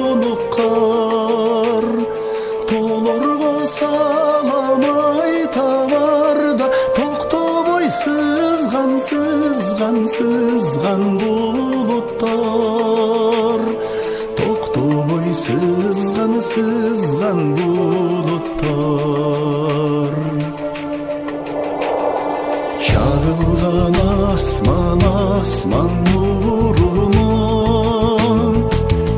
болуп кар. Тоолорго саламай табарда токтобой сызган булуттар. Токтобой сызган булуттар. Чагылган асман нуруна,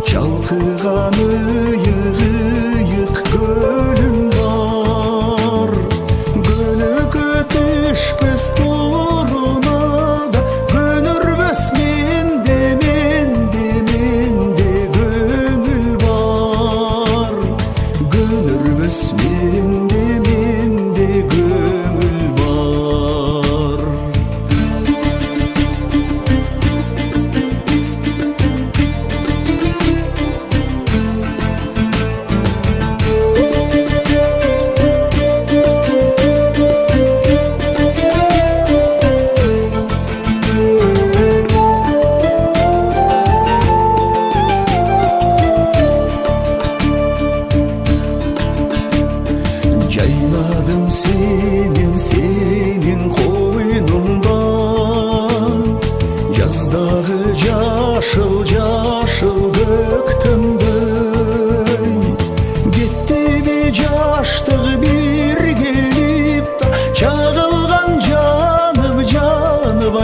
чалкыган ыйык көлүм бар. Көлөкө түшпөс туруна да, көнүрбөс менде көңүл бар. Көнүрбөс менде көңүл бар. Жайнадым сенин койнумда, жаздагы жашыл көктөмдөй. Кеттиби жаштык бир келип да, чагылган жаныма